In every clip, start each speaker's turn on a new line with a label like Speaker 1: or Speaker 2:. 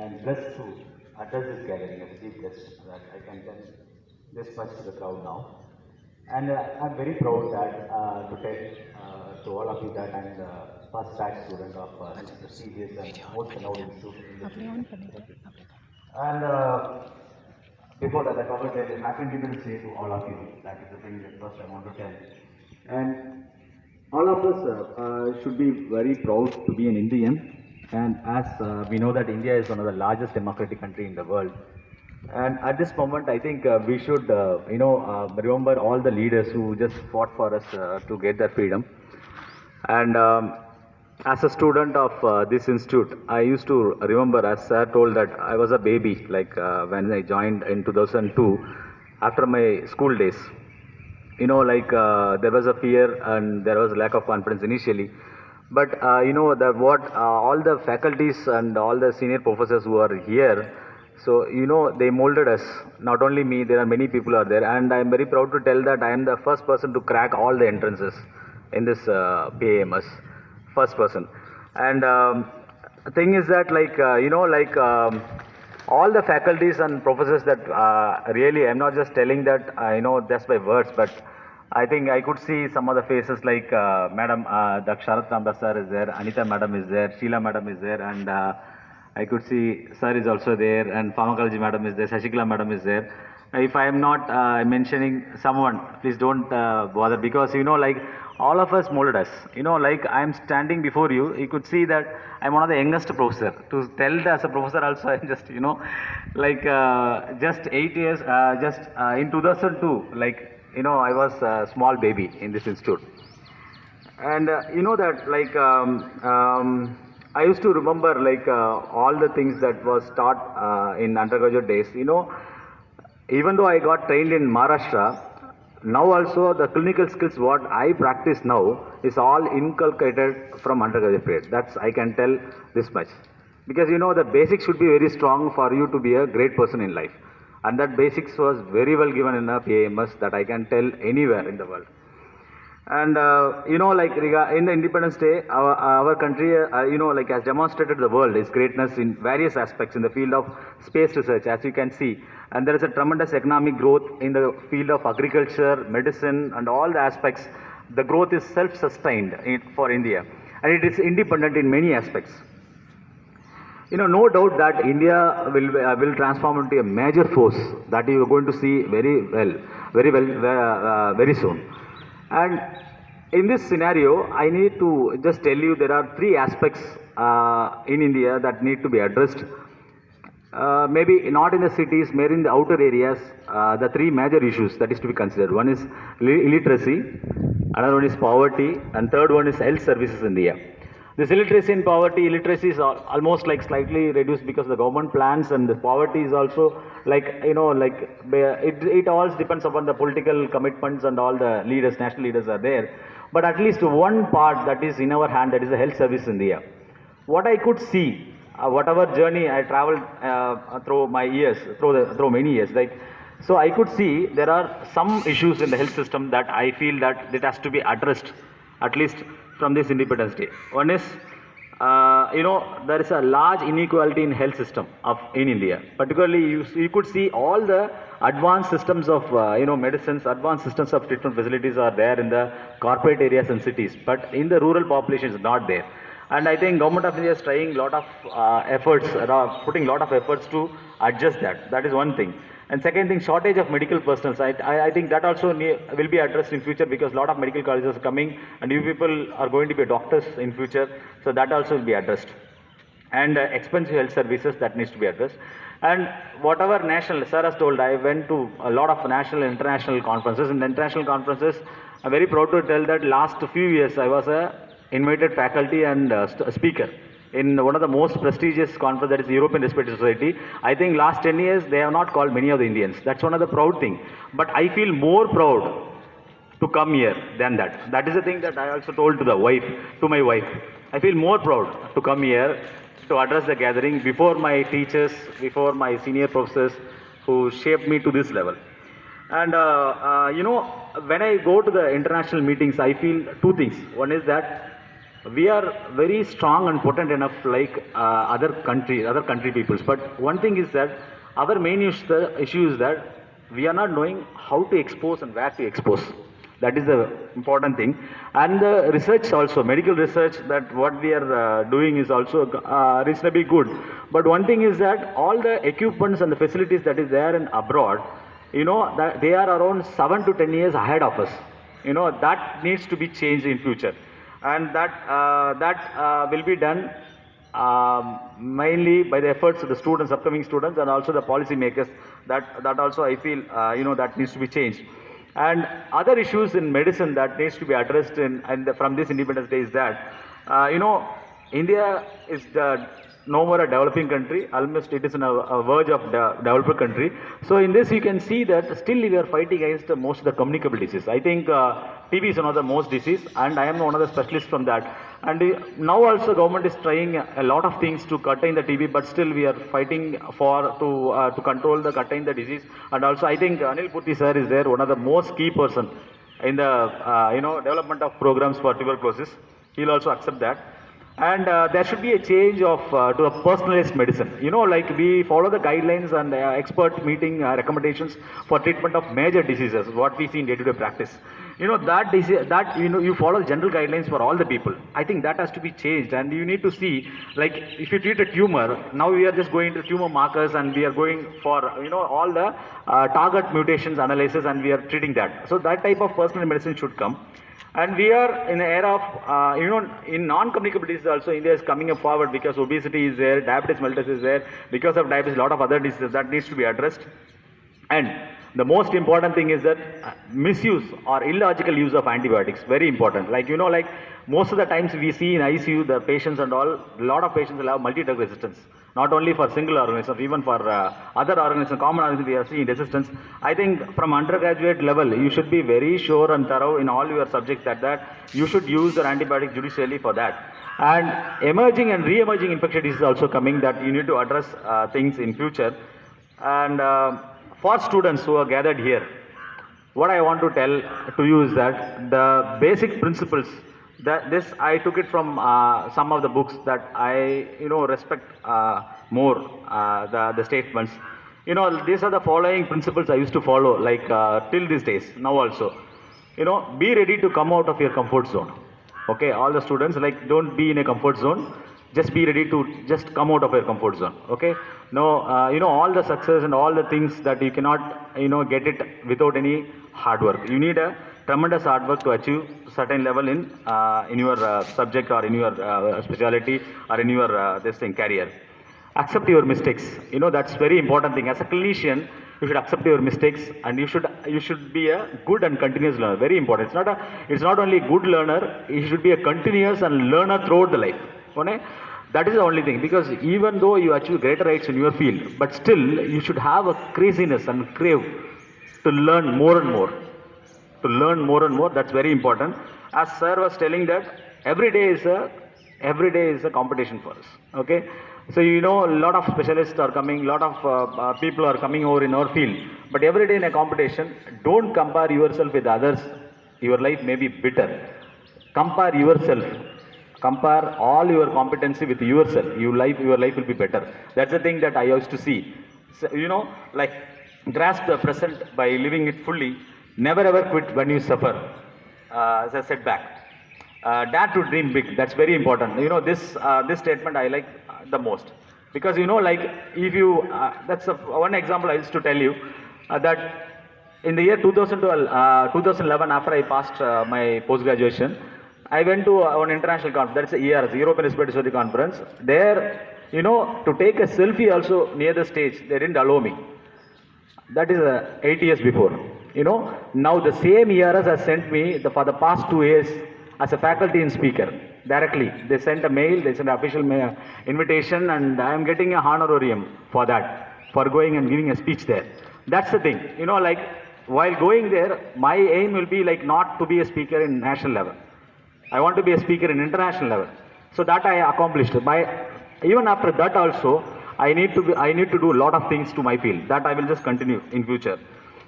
Speaker 1: and blessed to address this gathering as chief guest that I can tell this much to the crowd now. And I'm very proud that to tell to all of you that I'm the first batch student of this prestigious and most renowned institute in the city. And before that, I probably tell you Happy Independence Day to all of you. That is the thing that first I want to tell. And all of us should be very proud to be an Indian. And as we know that India is one of the largest democratic country in the world. And at this moment, I think we should, remember all the leaders who just fought for us to get that freedom. And as a student of this institute, I used to remember, as sir told, that I was a baby, like when I joined in 2002, after my school days. There was a fear and there was lack of confidence initially. But all the faculties and all the senior professors who are here, so they molded us. Not only me, there are many people are there, and I am very proud to tell that I am the first person to crack all the entrances in this PAMS, first person. And thing is that all the faculties and professors that really, I'm not just telling that just by words, but I think I could see some of the faces like Madam Daksharat Ramdas sir is there, Anita Madam is there, Sheila Madam is there, and I could see sir is also there, and Pharmacology Madam is there, Shashikala Madam is there. If I am not mentioning someone, please don't bother, because all of us molded us. I am standing before you, you could see that I'm one of the youngest professor. To tell that as a professor also, I'm just, just 8 years, in 2002, I was a small baby in this institute. And I used to remember all the things that was taught in undergraduate days. Even though I got trained in Maharashtra, now also the clinical skills what I practice now is all inculcated from undergraduate period. That's, I can tell this much. Because the basics should be very strong for you to be a great person in life. And that basics was very well given in a PAMS that I can tell anywhere in the world. And in the Independence Day, our country, has demonstrated the world its greatness in various aspects in the field of space research, as you can see. And there is a tremendous economic growth in the field of agriculture, medicine, and all the aspects. The growth is self-sustained for India, and it is independent in many aspects. No doubt that India will transform into a major force that you are going to see very soon. And in this scenario, I need to just tell you there are three aspects in India that need to be addressed. Maybe not in the cities, maybe in the outer areas, the three major issues that is to be considered. One is illiteracy, another one is poverty, and third one is health services in India. This illiteracy and poverty, illiteracy is almost slightly reduced because the government plans, and the poverty is also it all depends upon the political commitments, and all the leaders, national leaders are there. But at least one part that is in our hand, that is the health service in India. What I could see, whatever journey I traveled through my years, through many years, so I could see there are some issues in the health system that I feel that it has to be addressed, at least from this Independence Day. One is, there is a large inequality in health system in India. Particularly, you could see all the advanced systems of medicines, advanced systems of treatment facilities are there in the corporate areas and cities, but in the rural population is not there. And I think Government of India is trying a lot of efforts, putting a lot of efforts to adjust that. That is one thing. And second thing, shortage of medical personnel. I think that also will be addressed in future, because a lot of medical colleges are coming and you people are going to be doctors in future. So that also will be addressed. And expensive health services, that needs to be addressed. And whatever national, sir has told, I went to a lot of national and international conferences. In the international conferences, I'm very proud to tell that last few years I was a invited faculty and speaker in one of the most prestigious conferences, that is the European Respiratory Society. I think last 10 years they have not called many of the Indians. That's one of the proud thing. But I feel more proud to come here than that. That is the thing that I also told to my wife. I feel more proud to come here to address the gathering before my teachers, before my senior professors who shaped me to this level. And when I go to the international meetings, I feel two things. One is that we are very strong and potent enough like other country peoples. But one thing is that our main issue is that we are not knowing how to expose and where to expose. That is the important thing. And the research also, medical research, that what we are doing is also reasonably good. But one thing is that all the equipments and the facilities that is there in abroad, you know, that they are around 7 to 10 years ahead of us. You know, that needs to be changed in future. And that will be done mainly by the efforts of the students, upcoming students, and also the policy makers. That also I feel you know, that needs to be changed. And other issues in medicine that needs to be addressed from this Independence Day is that you know, India is no more a developing country. Almost it is on a verge of developed country. So in this you can see that still we are fighting against most of the communicable disease. I think TB is one of the most disease, and I am one of the specialists from that. And now also government is trying a lot of things to contain the TB, but still we are fighting to control contain the disease. And also I think Anil Purti sir is there, one of the most key person in the you know, development of programs for tuberculosis. He'll also accept that. And there should be a change of to a personalized medicine. You know, like we follow the guidelines and expert meeting recommendations for treatment of major diseases, what we see in day-to-day practice. You know, that you know, you follow general guidelines for all the people. I think that has to be changed, and you need to see, like if you treat a tumor, now we are just going to tumor markers and we are going for, you know, all the target mutations analysis, and we are treating that. So that type of personal medicine should come. And we are in an era of, you know, in non-communicable diseases also, India is coming up forward because obesity is there, diabetes mellitus is there. Because of diabetes, a lot of other diseases that needs to be addressed. And the most important thing is that misuse or illogical use of antibiotics, very important. Like, you know, like most of the times we see in ICU, the patients and all, a lot of patients will have multi-drug resistance. Not only for single organisms, even for other organisms, common organisms, we are seeing resistance. I think from undergraduate level, you should be very sure and thorough in all your subjects that you should use your antibiotics judicially for that. And emerging and re-emerging infection diseases also coming, that you need to address things in future. And for students who are gathered here, what I want to tell to you is that the basic principles, that this I took it from some of the books that I, you know, respect more, the statements. You know, these are the following principles I used to follow, like till these days, now also. You know, be ready to come out of your comfort zone. Okay, all the students, like, don't be in a comfort zone. Just be ready to just come out of your comfort zone. Okay, no, you know, all the success and all the things that you cannot, you know, get it without any hard work. You need a tremendous hard work to achieve certain level in your subject, or in your specialty, or in your this thing career. Accept your mistakes. You know, that's very important thing. As a clinician, you should accept your mistakes, and you should be a good and continuous learner. Very important. It's not only good learner. You should be a continuous and learner throughout the life. Okay? That is the only thing, because even though you achieve greater heights in your field, but still you should have a craziness and crave to learn more and more. To learn more and more, that's very important. As sir was telling that every day is a competition for us. Okay, so you know, a lot of specialists are coming, a lot of people are coming over in our field. But every day in a competition, don't compare yourself with others. Your life may be bitter. Compare yourself. Compare all your competency with yourself. Your life will be better. That's the thing that I used to see. So, you know, like, grasp the present by living it fully. Never ever quit when you suffer as a setback. Dare to dream big. That's very important. You know, this statement I like the most, because, you know, like, if you that's one example I used to tell you, that in the year 2012, 2011, after I passed my post graduation, I went to an international conference. That's ERS, European Respiratory Society Conference. There, you know, to take a selfie also near the stage, they didn't allow me. That is 8 years before. You know, now the same ERS has sent me for the past 2 years as a faculty and speaker directly. They sent a mail, they sent an official invitation, and I am getting a honorarium for that, for going and giving a speech there. That's the thing. You know, like, while going there, my aim will be like not to be a speaker in national level. I want to be a speaker in international level. So that I accomplished. Even after that also, I need to do a lot of things to my field. That I will just continue in future.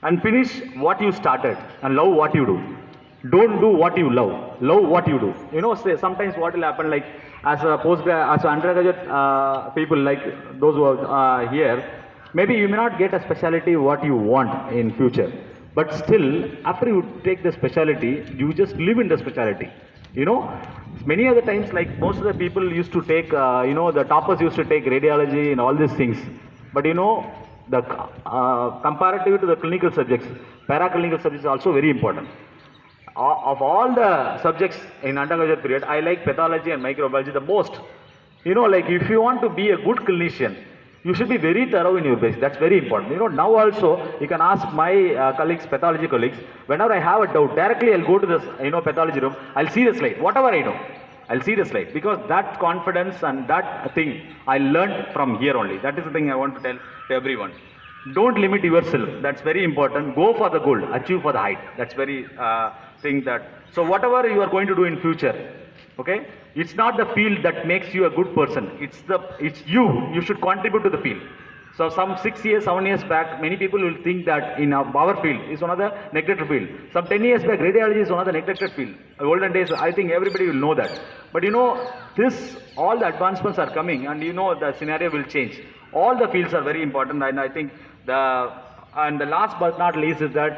Speaker 1: And finish what you started and love what you do. don't do what you love. Love what you do. You know, say, sometimes what will happen, like as a as an undergraduate people, like those who are here, maybe you may not get a specialty what you want in future, but still after you take the specialty, you just live in the specialty. You know, many other times, like most of the people used to take, you know, the toppers used to take radiology and all these things, but you know, the comparative to the clinical subjects, paraclinical subjects are also very important. Of all the subjects in undergraduate period, I like pathology and microbiology the most. You know, like if you want to be a good clinician, you should be very thorough in your basics. That's very important. You know, now also you can ask my colleagues, pathology colleagues, whenever I have a doubt, directly I'll go to this, you know, pathology room. I'll see the slide, whatever I know. I'll see the slide, because that confidence and that thing I learned from here only. That is the thing I want to tell to everyone. Don't limit yourself. That's very important. Go for the goal. Achieve for the height. That's very thing that. So whatever you are going to do in future, okay, it's not the field that makes you a good person. It's you. You should contribute to the field. So some 6 years, 7 years back, many people will think that in our field is one of the neglected field. Some 10 years back, radiology is one of the neglected field. Olden days, I think everybody will know that. But you know, all the advancements are coming, and you know the scenario will change. All the fields are very important, and I think the last but not least is that,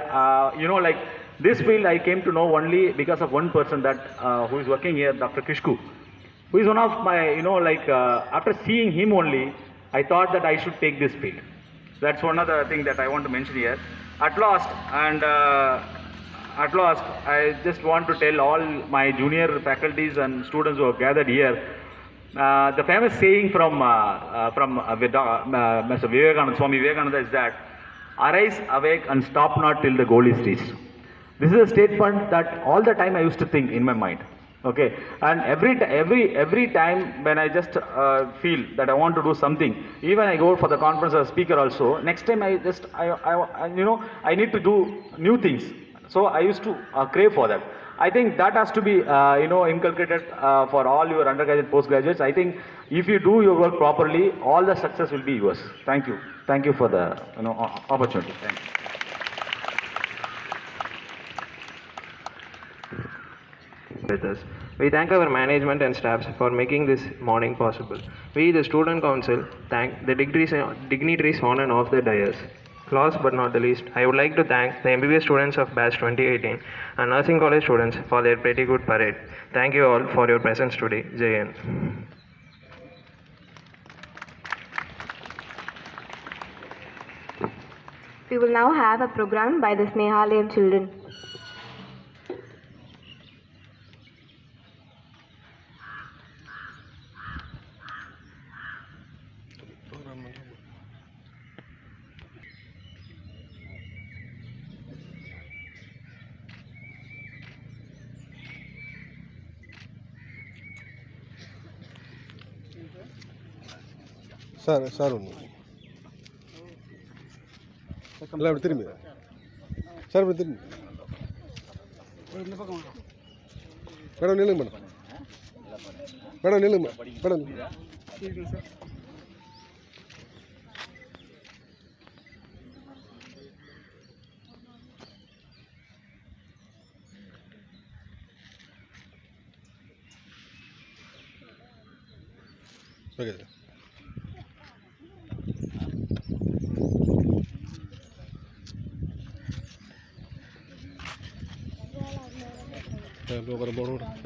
Speaker 1: you know, like this field I came to know only because of one person that who is working here, Dr. Kishku, who is one of my, you know, like after seeing him only, I thought that I should take this field. That's one of the things that I want to mention here. At last, I just want to tell all my junior faculties and students who have gathered here, the famous saying from Mr. Vivekananda, Swami Vivekananda, is that, arise, awake and stop not till the goal is reached. This is a statement that all the time I used to think in my mind. Okay, and every time when I just feel that I want to do something, even I go for the conference as a speaker also, next time I you know, I need to do new things. So I used to crave for that. I think that has to be you know, inculcated for all your undergraduate, postgraduates. I think if you do your work properly, all the success will be yours. Thank you for the, you know, opportunity. Thank you.
Speaker 2: With us. We thank our management and staffs for making this morning possible. We, the Student Council, thank the dignitaries on and off the dais. Last but not the least, I would like to thank the MBBS students of Batch 2018 and Nursing College students for their pretty good parade. Thank you all for your presence today. Jai Hind.
Speaker 3: We will now have a program by the Snehalayam children.
Speaker 4: Sir ఇలా ఇప్పుడు తిరిగి sir ఇప్పుడు తిరిగి madam నిల్లుంగి madam నిల్లుంగి madam okay sir Lo,